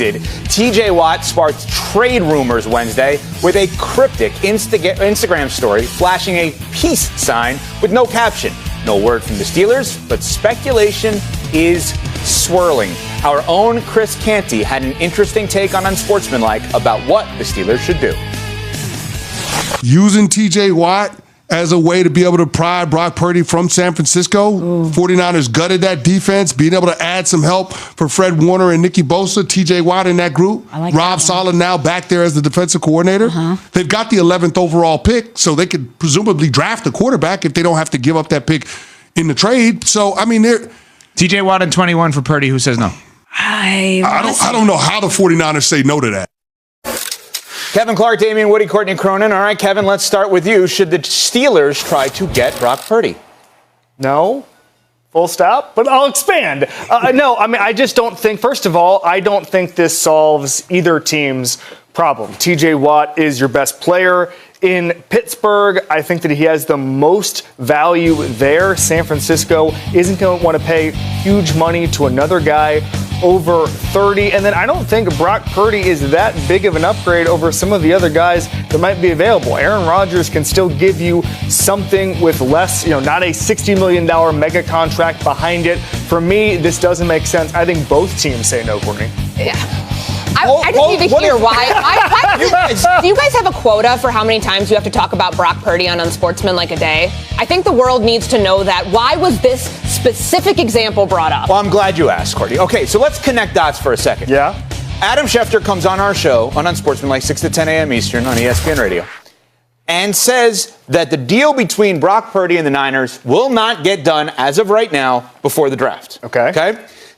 expected, TJ Watt sparked trade rumors Wednesday with a cryptic Instagram story flashing a peace sign with no caption. No word from the Steelers, but speculation is swirling. Our own Chris Canty had an interesting take on Unsportsmanlike about what the Steelers should do. Using TJ Watt as a way to be able to pry Brock Purdy from San Francisco. 49ers gutted that defense, being able to add some help for Fred Warner and Nicky Bosa, TJ Watt in that group. Rob Saleh now back there as the defensive coordinator. They've got the 11th overall pick, so they could presumably draft a quarterback if they don't have to give up that pick in the trade. So, I mean, they're... TJ Watt and 21 for Purdy. Who says no? I don't know how the 49ers say no to that. Kevin Clark, Damian Woody, Courtney Cronin. All right, Kevin, let's start with you. Should the Steelers try to get Brock Purdy? No. Full stop. But I'll expand. No, I mean, I just don't think, first of all, I don't think this solves either team's problem. TJ Watt is your best player in Pittsburgh. I think that he has the most value there. San Francisco isn't going to want to pay huge money to another guy over 30. And then I don't think Brock Purdy is that big of an upgrade over some of the other guys that might be available. Aaron Rodgers can still give you something with less, not a $60 million mega contract behind it. For me, this doesn't make sense. I think both teams say no, Courtney. Yeah. I just need to hear why. Do you guys have a quota for how many times you have to talk about Brock Purdy on Unsportsmanlike a day? I think the world needs to know that. Why was this specific example brought up? Well, I'm glad you asked, Courtney. Okay, so let's connect dots for a second. Yeah? Adam Schefter comes on our show on Unsportsmanlike 6 to 10 a.m. Eastern on ESPN Radio and says that the deal between Brock Purdy and the Niners will not get done as of right now before the draft. Okay?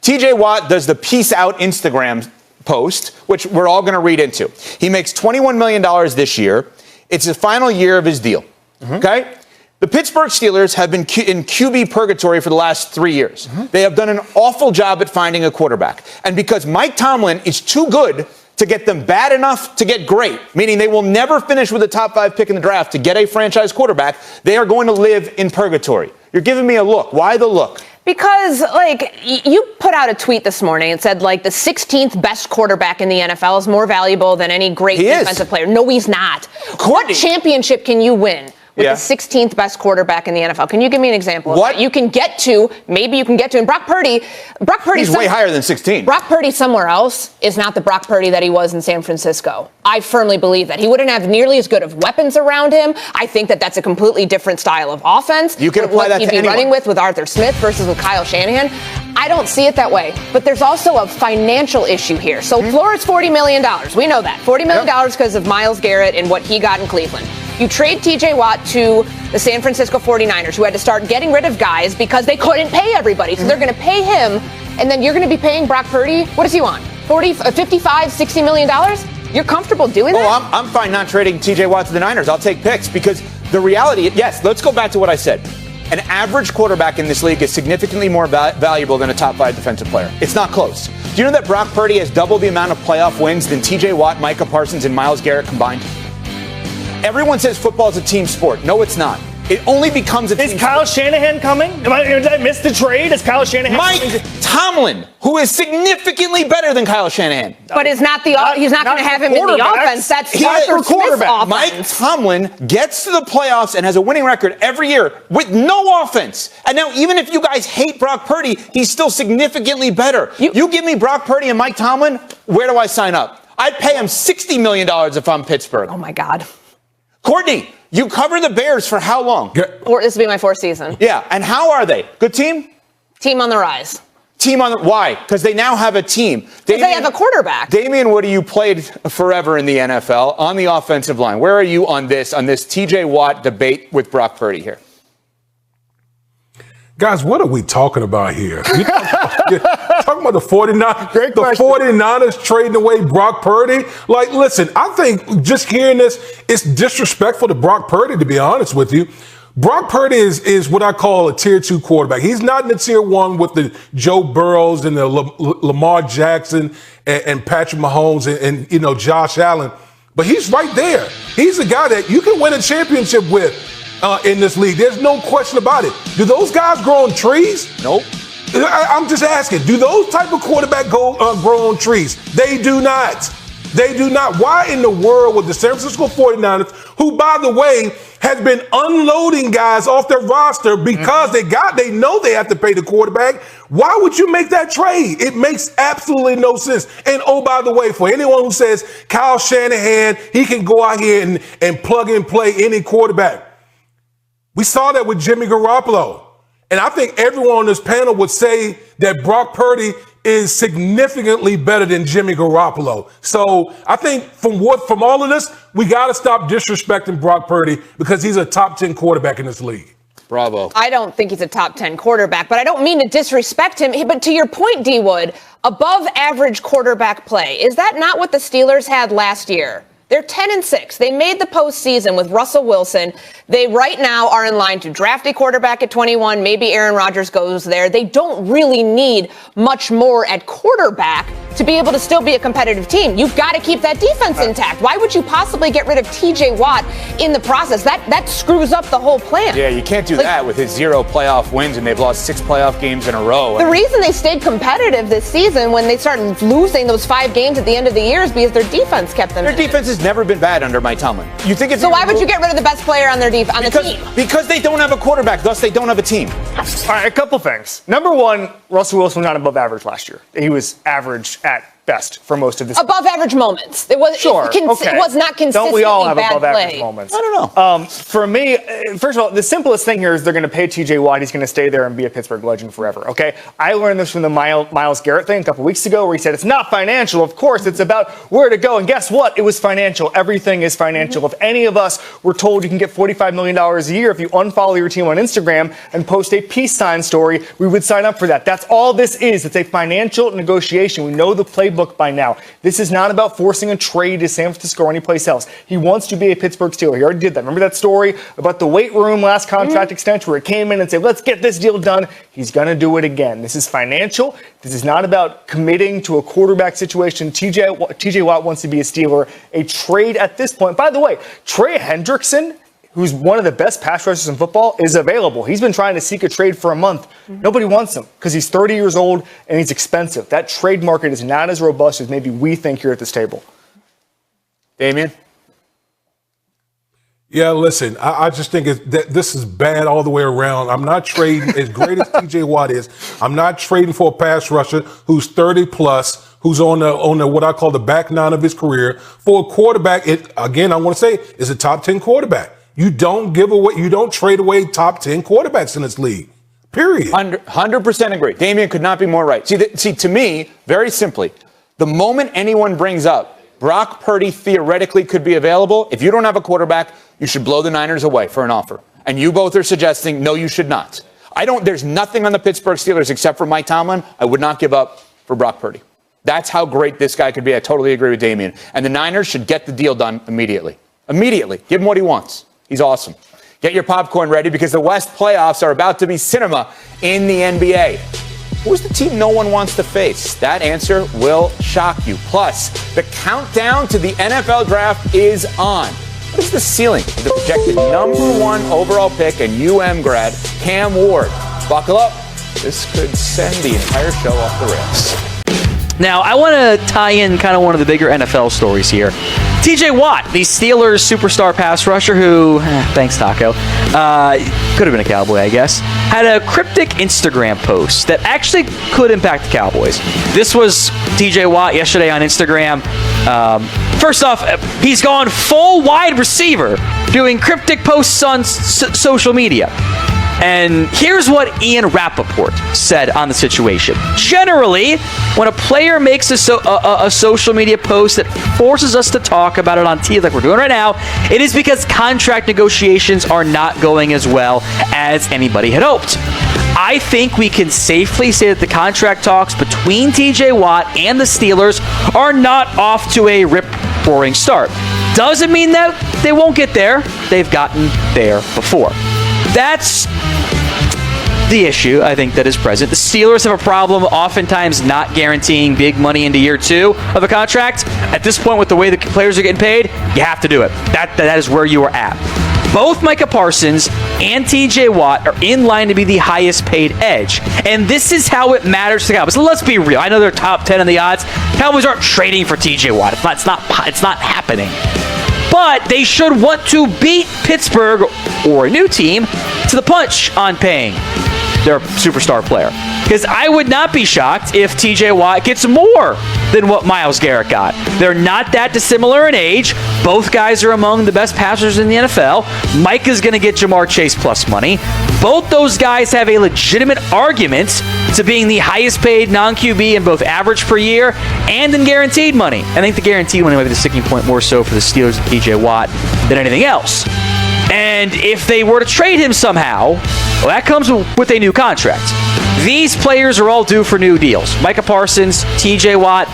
TJ Watt does the peace out Instagram post, which we're all going to read into. He makes $21 million this year. It's the final year of his deal. Okay? The Pittsburgh Steelers have been in QB purgatory for the last 3 years. They have done an awful job at finding a quarterback. And because Mike Tomlin is too good to get them bad enough to get great, meaning they will never finish with a top 5 pick in the draft to get a franchise quarterback, they are going to live in purgatory. You're giving me a look. Why the look? Because, you put out a tweet this morning. It said, the 16th best quarterback in the NFL is more valuable than any great defensive player. No, he's not. What championship can you win with the 16th best quarterback in the NFL? Can you give me an example of what you can get to? Maybe you can get to. And Brock Purdy's way higher than 16. Brock Purdy somewhere else is not the Brock Purdy that he was in San Francisco. I firmly believe that. He wouldn't have nearly as good of weapons around him. I think that that's a completely different style of offense. You can apply that to anyone. He'd be running with Arthur Smith versus with Kyle Shanahan. I don't see it that way. But there's also a financial issue here. So floor is $40 million. We know that. $40 million because of Myles Garrett and what he got in Cleveland. You trade TJ Watt to the San Francisco 49ers, who had to start getting rid of guys because they couldn't pay everybody. So they're going to pay him, and then you're going to be paying Brock Purdy. What does he want? 55, $60 million? You're comfortable doing that? Oh, I'm fine not trading TJ Watt to the Niners. I'll take picks because the reality, yes, let's go back to what I said. An average quarterback in this league is significantly more valuable than a top 5 defensive player. It's not close. Do you know that Brock Purdy has double the amount of playoff wins than TJ Watt, Micah Parsons, and Myles Garrett combined? Everyone says football is a team sport. No, it's not. It only becomes a team sport. Is Kyle Shanahan coming? Did I miss the trade? Is Kyle Shanahan Mike Tomlin, who is significantly better than Kyle Shanahan. But he's not going to have him in the offense. That's Arthur Smith's offense. Mike Tomlin gets to the playoffs and has a winning record every year with no offense. And now, even if you guys hate Brock Purdy, he's still significantly better. You give me Brock Purdy and Mike Tomlin, where do I sign up? I'd pay him $60 million if I'm Pittsburgh. Oh, my God. Courtney, you cover the Bears for how long? This will be my 4th season. Yeah, and how are they? Good team? Team on the rise. Why? Because they now have a team. Because they have a quarterback. Damian Woody, you played forever in the NFL on the offensive line. Where are you on this TJ Watt debate with Brock Purdy here? Guys, what are we talking about here? Talking about the 49ers, Great question. 49ers trading away Brock Purdy. Listen, I think just hearing this, it's disrespectful to Brock Purdy, to be honest with you. Brock Purdy is what I call a tier 2 quarterback. He's not in the tier 1 with the Joe Burrows and the Lamar Jackson and Patrick Mahomes and Josh Allen. But he's right there. He's a guy that you can win a championship with in this league. There's no question about it. Do those guys grow on trees? Nope. I'm just asking, do those type of quarterbacks grow on trees? They do not. They do not. Why in the world would the San Francisco 49ers, who, by the way, has been unloading guys off their roster because they know they have to pay the quarterback, why would you make that trade? It makes absolutely no sense. And oh, by the way, for anyone who says Kyle Shanahan, he can go out here and plug and play any quarterback. We saw that with Jimmy Garoppolo. And I think everyone on this panel would say that Brock Purdy is significantly better than Jimmy Garoppolo. So I think from all of this, we got to stop disrespecting Brock Purdy because he's a top 10 quarterback in this league. Bravo. I don't think he's a top 10 quarterback, but I don't mean to disrespect him. But to your point, D. Wood, above average quarterback play, is that not what the Steelers had last year? They're 10-6. They made the postseason with Russell Wilson. They right now are in line to draft a quarterback at 21. Maybe Aaron Rodgers goes there. They don't really need much more at quarterback to be able to still be a competitive team. You've got to keep that defense intact. Why would you possibly get rid of T.J. Watt in the process? That screws up the whole plan. Yeah, you can't do that with his 0 playoff wins, and they've lost 6 playoff games in a row. The reason they stayed competitive this season when they started losing those 5 games at the end of the year is because their defense kept them. Their defense has never been bad under Mike Tomlin. You think it's so? Why would you get rid of the best player on their the team? Because they don't have a quarterback, thus they don't have a team. All right, a couple things. Number one, Russell Wilson was not above average last year. He was average at best for most of this. Above average moments. It was sure. It was not consistently Don't we all have bad above average play. moments? I don't know. For me, first of all, the simplest thing here is they're going to pay T.J. Watt. He's going to stay there and be a Pittsburgh legend forever. Okay, I learned this from the Myles Garrett thing a couple weeks ago, where he said it's not financial. Of course, it's about where to go. And guess what? It was financial. Everything is financial. If any of us were told you can get $45 million a year if you unfollow your team on Instagram and post a peace sign story, we would sign up for that. That's all this is. It's a financial negotiation. We know the playbook by now. This is not about forcing a trade to San Francisco or anyplace else. He wants to be a Pittsburgh Steeler. He already did that. Remember that story about the weight room last contract extension where he came in and said, let's get this deal done? He's going to do it again. This is financial. This is not about committing to a quarterback situation. TJ Watt wants to be a Steeler. A trade at this point. By the way, Trey Hendrickson, who's one of the best pass rushers in football, is available. He's been trying to seek a trade for a month. Nobody wants him because he's 30 years old and he's expensive. That trade market is not as robust as maybe we think here at this table. Damien? Yeah, listen, I just think that this is bad all the way around. I'm not trading, as great as T.J. Watt is, I'm not trading for a pass rusher who's 30-plus, who's on the what I call the back nine of his career, for a quarterback. Again, I want to say, is a top 10 quarterback. You don't trade away top 10 quarterbacks in this league. Period. 100% agree. Damien could not be more right. See, to me, very simply, the moment anyone brings up Brock Purdy theoretically could be available, if you don't have a quarterback, you should blow the Niners away for an offer. And you both are suggesting, no, you should not. There's nothing on the Pittsburgh Steelers except for Mike Tomlin I would not give up for Brock Purdy. That's how great this guy could be. I totally agree with Damien. And the Niners should get the deal done immediately. Immediately. Give him what he wants. He's awesome. Get your popcorn ready because the West playoffs are about to be cinema in the NBA. Who's the team no one wants to face? That answer will shock you. Plus, the countdown to the NFL draft is on. What is the ceiling of the projected #1 overall pick and grad, Cam Ward? Buckle up. This could send the entire show off the rails. Now, I want to tie in kind of one of the bigger NFL stories here. T.J. Watt, the Steelers superstar pass rusher who, thanks Taco, could have been a Cowboy, I guess, had a cryptic Instagram post that actually could impact the Cowboys. This was T.J. Watt yesterday on Instagram. First off, he's gone full wide receiver doing cryptic posts on social media. And here's what Ian Rappaport said on the situation. Generally, when a player makes a social media post that forces us to talk about it on TV like we're doing right now, it is because contract negotiations are not going as well as anybody had hoped. I think we can safely say that the contract talks between T.J. Watt and the Steelers are not off to a rip-roaring start. Doesn't mean that they won't get there. They've gotten there before. That's the issue, I think, that is present. The Steelers have a problem oftentimes not guaranteeing big money into year 2 of a contract. At this point, with the way the players are getting paid, you have to do it. That is where you are at. Both Micah Parsons and TJ Watt are in line to be the highest paid edge. And this is how it matters to the Cowboys. So let's be real. I know they're top 10 in the odds. Cowboys aren't trading for TJ Watt. It's not happening. But they should want to beat Pittsburgh or a new team to the punch on paying their superstar player. Because I would not be shocked if TJ Watt gets more than what Myles Garrett got. They're not that dissimilar in age. Both guys are among the best passers in the NFL. Micah's going to get Jamar Chase plus money. Both those guys have a legitimate argument to being the highest paid non-QB in both average per year and in guaranteed money. I think the guaranteed money might be the sticking point more so for the Steelers and TJ Watt than anything else. And if they were to trade him somehow, well, that comes with a new contract. These players are all due for new deals. Micah Parsons, TJ Watt,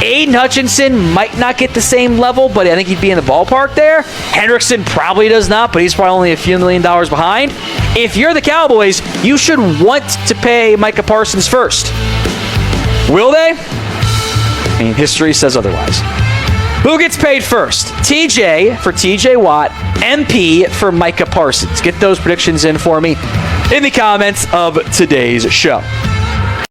Aiden Hutchinson might not get the same level, but I think he'd be in the ballpark there. Hendrickson probably does not, but he's probably only a few $1 million behind. If you're the Cowboys, you should want to pay Micah Parsons first. Will they? I mean, history says otherwise. Who gets paid first? TJ for TJ Watt, MP for Micah Parsons. Get those predictions in for me in the comments of today's show.